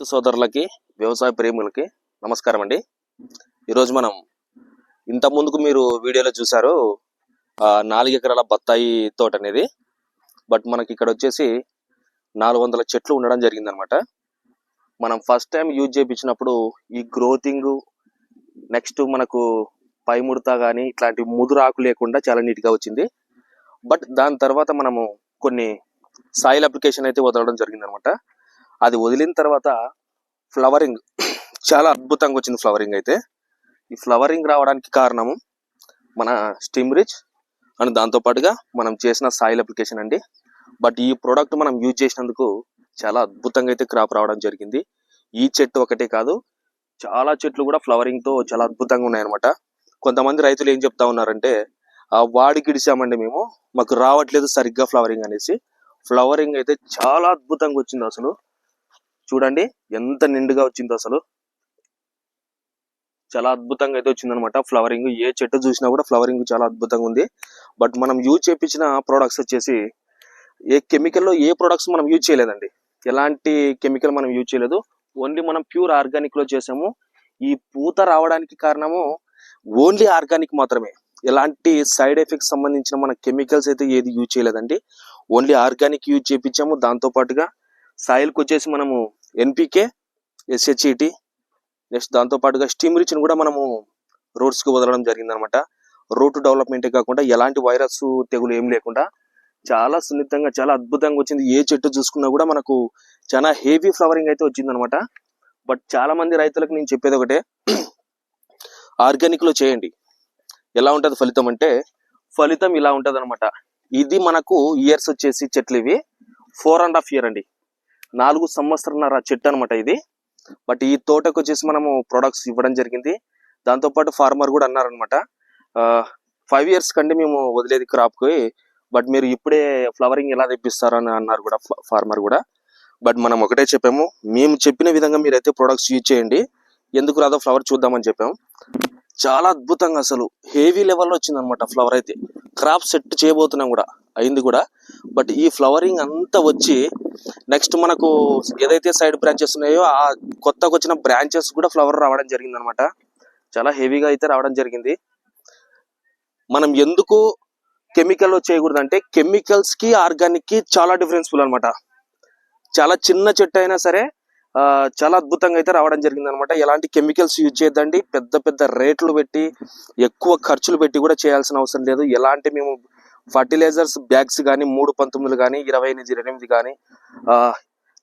సోదరులకి వ్యవసాయ ప్రేములకి నమస్కారం అండి. ఈరోజు మనం ఇంత ముందుకు మీరు వీడియోలో చూసారు 4 ఎకరాల బత్తాయి తోట అనేది. బట్ మనకి ఇక్కడ వచ్చేసి 400 చెట్లు ఉండడం జరిగింది అనమాట. మనం ఫస్ట్ టైం యూజ్ చేయించినప్పుడు ఈ గ్రోతింగ్ నెక్స్ట్ మనకు పై ముడత కానీ ఇట్లాంటి ముదురు ఆకు లేకుండా చాలా నీట్గా వచ్చింది. బట్ దాని తర్వాత మనము కొన్ని సాయిల్ అప్లికేషన్ అయితే వదలడం జరిగింది అనమాట. అది వదిలిన తర్వాత ఫ్లవరింగ్ చాలా అద్భుతంగా వచ్చింది. ఫ్లవరింగ్ అయితే ఈ ఫ్లవరింగ్ రావడానికి కారణము మన స్టిమ్ రిచ్ అండ్ దాంతో పాటుగా మనం చేసిన సాయిల్ అప్లికేషన్ అండి. బట్ ఈ ప్రోడక్ట్ మనం యూజ్ చేసినందుకు చాలా అద్భుతంగా అయితే క్రాప్ రావడం జరిగింది. ఈ చెట్టు ఒకటే కాదు, చాలా చెట్లు కూడా ఫ్లవరింగ్ తో చాలా అద్భుతంగా ఉన్నాయన్నమాట. కొంతమంది రైతులు ఏం చెప్తా ఉన్నారంటే వాడికి ఇడిచామండి మేము, మాకు రావట్లేదు సరిగ్గా ఫ్లవరింగ్ అనేసి. ఫ్లవరింగ్ అయితే చాలా అద్భుతంగా వచ్చింది. అసలు చూడండి ఎంత నిండుగా వచ్చిందో, అసలు చాలా అద్భుతంగా అయితే వచ్చింది అనమాట. ఫ్లవరింగ్ ఏ చెట్టు చూసినా కూడా ఫ్లవరింగ్ చాలా అద్భుతంగా ఉంది. బట్ మనం యూజ్ చేయించిన ప్రోడక్ట్స్ వచ్చేసి ఏ కెమికల్లో ఏ ప్రోడక్ట్స్ మనం యూజ్ చేయలేదండి. ఎలాంటి కెమికల్ మనం యూజ్ చేయలేదు. ఓన్లీ మనం ప్యూర్ ఆర్గానిక్ లో చేసాము. ఈ పూత రావడానికి కారణము ఓన్లీ ఆర్గానిక్ మాత్రమే. ఎలాంటి సైడ్ ఎఫెక్ట్స్ సంబంధించిన మన కెమికల్స్ అయితే ఏది యూజ్ చేయలేదండి. ఓన్లీ ఆర్గానిక్ యూజ్ చేయించాము. దాంతో పాటుగా సాయిల్కి వచ్చేసి మనము ఎన్పికే, ఎస్హెచ్ఈటి, నెక్స్ట్ దాంతో పాటుగా స్టీమ్ రిచ్ని కూడా మనము రూట్స్కి వదలడం జరిగింది అనమాట. రూట్ డెవలప్మెంటే కాకుండా ఎలాంటి వైరస్ తెగులు ఏం లేకుండా చాలా సున్నితంగా చాలా అద్భుతంగా వచ్చింది. ఏ చెట్టు చూసుకున్నా కూడా మనకు చాలా హెవీ ఫ్లవరింగ్ అయితే వచ్చింది అనమాట. బట్ చాలా మంది రైతులకు నేను చెప్పేది ఒకటే, ఆర్గానిక్ లో చేయండి. ఎలా ఉంటది ఫలితం అంటే, ఫలితం ఇలా ఉంటది అనమాట. ఇది మనకు ఇయర్స్ వచ్చేసి చెట్లు ఇవి 4.5 years అండి, 4 సంవత్సరాల చెట్టు అనమాట ఇది. బట్ ఈ తోటకు వచ్చేసి మనము ప్రొడక్ట్స్ ఇవ్వడం జరిగింది. దాంతో పాటు ఫార్మర్ కూడా అన్నారనమాట, 5 years కంటే మేము వదిలేది క్రాప్ కి, బట్ మీరు ఇప్పుడే ఫ్లవరింగ్ ఎలా తెప్పిస్తారు అని అన్నారు కూడా ఫార్మర్ కూడా. బట్ మనం ఒకటే చెప్పాము, మేము చెప్పిన విధంగా మీరైతే ప్రొడక్ట్స్ యూజ్ చేయండి, ఎందుకు రాదో ఫ్లవర్ చూద్దామని చెప్పాము. చాలా అద్భుతంగా అసలు హెవీ లెవెల్లో వచ్చింది అనమాట ఫ్లవర్ అయితే. క్రాప్ సెట్ చేయబోతున్నాం కూడా, అయింది కూడా. బట్ ఈ ఫ్లవరింగ్ అంతా వచ్చి నెక్స్ట్ మనకు ఏదైతే సైడ్ బ్రాంచెస్ ఉన్నాయో ఆ కొత్తగా వచ్చిన బ్రాంచెస్ కూడా ఫ్లవర్ రావడం జరిగింది అనమాట. చాలా హెవీగా అయితే రావడం జరిగింది. మనం ఎందుకు కెమికల్ చేయకూడదు అంటే, కెమికల్స్ కి ఆర్గానిక్ కి చాలా డిఫరెన్స్ ఫుల్ అనమాట. చాలా చిన్న చెట్టు అయినా సరే చాలా అద్భుతంగా అయితే రావడం జరిగింది అనమాట. ఎలాంటి కెమికల్స్ యూజ్ చేయొద్దండి. పెద్ద పెద్ద రేట్లు పెట్టి ఎక్కువ ఖర్చులు పెట్టి కూడా చేయాల్సిన అవసరం లేదు. ఎలాంటి మేము ఫర్టిలైజర్స్ బ్యాగ్స్ కానీ 319 కానీ 28 కానీ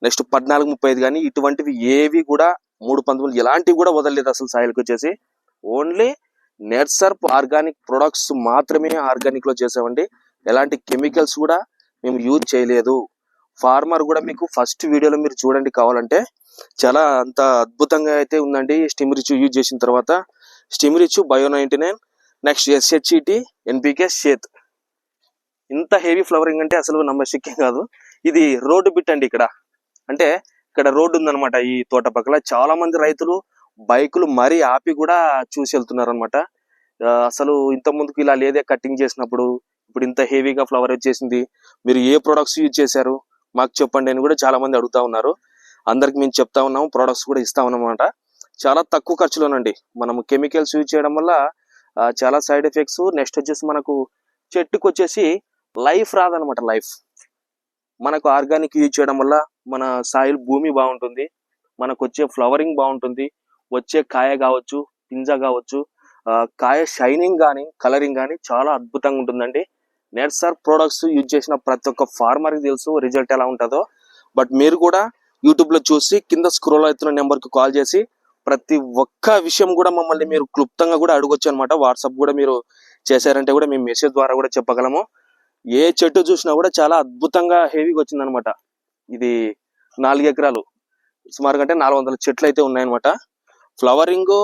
నెక్స్ట్ 1435 కానీ ఇటువంటివి ఏవి కూడా 319 ఎలాంటివి కూడా వదలలేదు అసలు సాయిల్కి వచ్చేసి. ఓన్లీ నెట్సర్ప్ ఆర్గానిక్ ప్రొడక్ట్స్ మాత్రమే ఆర్గానిక్ లో చేసామండి. ఎలాంటి కెమికల్స్ కూడా మేము యూజ్ చేయలేదు. ఫార్మర్ కూడా మీకు ఫస్ట్ వీడియోలో మీరు చూడండి కావాలంటే, చాలా అంత అద్భుతంగా అయితే ఉందండి. స్టిమ్ రిచ్ యూజ్ చేసిన తర్వాత స్టిమ్ రిచ్, బయో 99, నెక్స్ట్ ఎస్హెచ్ఈటి, ఎన్పికే, షేత్. ఇంత హెవీ ఫ్లవరింగ్ అంటే అసలు నమ్మశక్యం కాదు. ఇది రోడ్డు బిట్ అండి. అంటే ఇక్కడ రోడ్డు ఉందన్నమాట ఈ తోట పక్కల. చాలా మంది రైతులు బైకులు మరీ ఆపి కూడా చూసి వెళ్తున్నారు అనమాట. అసలు ఇంత ముందుకు ఇలా లేదే కటింగ్ చేసినప్పుడు, ఇప్పుడు ఇంత హెవీగా ఫ్లవర్ వచ్చేసింది, మీరు ఏ ప్రొడక్ట్స్ యూజ్ చేశారు మాకు చెప్పండి అని కూడా చాలా మంది అడుగుతా ఉన్నారు. అందరికి మేము చెప్తా ఉన్నాము, ప్రొడక్ట్స్ కూడా ఇస్తా ఉన్నామన్నమాట. చాలా తక్కువ ఖర్చులోనండి. మనము కెమికల్స్ యూజ్ చేయడం వల్ల చాలా సైడ్ ఎఫెక్ట్స్. నెక్స్ట్ వచ్చేసి మనకు చెట్టుకు వచ్చేసి లైఫ్ రాదనమాట. లైఫ్ మనకు ఆర్గానిక్ యూజ్ చేయడం వల్ల మన సాయిల్ భూమి బాగుంటుంది, మనకు వచ్చే ఫ్లవరింగ్ బాగుంటుంది, వచ్చే కాయ కావచ్చు, పింజ కావచ్చు, కాయ షైనింగ్ కానీ కలరింగ్ కానీ చాలా అద్భుతంగా ఉంటుందండి. నెట్సర్ప్ ప్రొడక్ట్స్ యూజ్ చేసిన ప్రతి ఒక్క ఫార్మర్కి తెలుసు రిజల్ట్ ఎలా ఉంటుందో. బట్ మీరు కూడా యూట్యూబ్ లో చూసి కింద స్క్రోల్ అవుతున్న నెంబర్ కి కాల్ చేసి ప్రతి ఒక్క విషయం కూడా మమ్మల్ని మీరు క్లుప్తంగా కూడా అడగొచ్చు అనమాట. వాట్సాప్ కూడా మీరు చేశారంటే కూడా మేము మెసేజ్ ద్వారా కూడా చెప్పగలము. ఏ చెట్టు చూసినా కూడా చాలా అద్భుతంగా హెవీగా వచ్చింది అనమాట. ఇది 4 ఎకరాలు సుమారుగా అంటే 400 చెట్లు అయితే ఉన్నాయన్నమాట. ఫ్లవరింగ్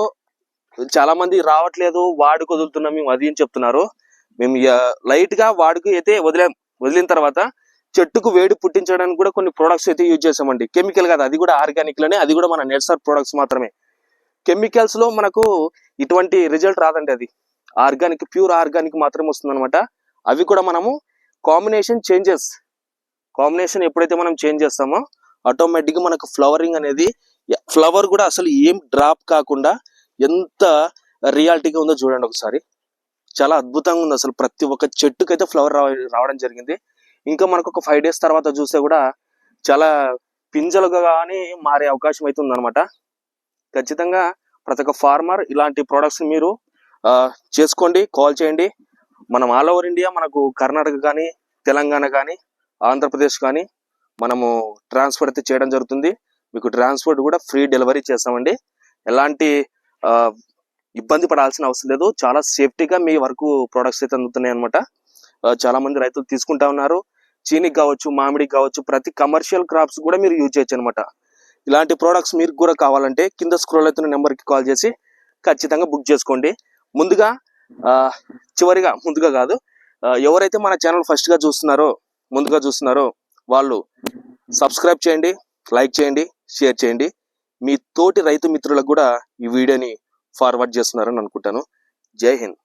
చాలా మంది రావట్లేదు, వాడుకు వదులుతున్నాం మేము అది అని చెప్తున్నారు. మేము లైట్ గా వాడుకు అయితే వదిలిన తర్వాత చెట్టుకు వేడి పుట్టించడానికి కూడా కొన్ని ప్రొడక్ట్స్ అయితే యూజ్ చేసామండి. కెమికల్ కాదు, అది కూడా ఆర్గానిక్ లోనే, అది కూడా మన నెట్సర్ప్ ప్రొడక్ట్స్ మాత్రమే. కెమికల్స్ లో మనకు ఇటువంటి రిజల్ట్ రాదండి. అది ఆర్గానిక్, ప్యూర్ ఆర్గానిక్ మాత్రమే వస్తుంది అనమాట. అవి కూడా మనము కాంబినేషన్ ఎప్పుడైతే మనం చేంజ్ చేస్తామో ఆటోమేటిక్ గా మనకు ఫ్లవరింగ్ అనేది ఫ్లవర్ కూడా అసలు ఏం డ్రాప్ కాకుండా ఎంత రియాలిటీగా ఉందో చూడండి ఒకసారి. చాలా అద్భుతంగా ఉంది అసలు. ప్రతి ఒక్క చెట్టుకైతే ఫ్లవర్ రావడం జరిగింది. ఇంకా మనకు ఒక 5 days తర్వాత చూస్తే కూడా చాలా పింజలుగా కానీ మారే అవకాశం అయితే ఉందన్నమాట. ఖచ్చితంగా ప్రతి ఒక్క ఫార్మర్ ఇలాంటి ప్రొడక్ట్స్ మీరు చేసుకోండి, కాల్ చేయండి. మనం ఆల్ ఓవర్ ఇండియా, మనకు కర్ణాటక కానీ, తెలంగాణ కానీ, ఆంధ్రప్రదేశ్ కానీ మనము ట్రాన్స్ఫర్ అయితే చేయడం జరుగుతుంది. మీకు ట్రాన్స్పోర్ట్ కూడా ఫ్రీ డెలివరీ చేస్తామండి. ఎలాంటి ఇబ్బంది పడాల్సిన అవసరం లేదు. చాలా సేఫ్టీగా మీ వరకు ప్రొడక్ట్స్ అయితే అందుతున్నాయి అనమాట. చాలా మంది రైతులు తీసుకుంటా ఉన్నారు. చీనికి కావచ్చు, మామిడికి కావచ్చు, ప్రతి కమర్షియల్ క్రాప్స్ కూడా మీరు యూజ్ చేయొచ్చు అనమాట. ఇలాంటి ప్రొడక్ట్స్ మీకు కూడా కావాలంటే కింద స్క్రోల్ అవుతున్న నెంబర్కి కాల్ చేసి ఖచ్చితంగా బుక్ చేసుకోండి. ముందుగా కాదు, ఎవరైతే మన ఛానల్ ముందుగా చూస్తున్నారో వాళ్ళు సబ్స్క్రైబ్ చేయండి, లైక్ చేయండి, షేర్ చేయండి. మీ తోటి రైతు మిత్రులకు కూడా ఈ వీడియోని ఫార్వర్డ్ చేస్తున్నారని అనుకుంటాను. జై హింద్.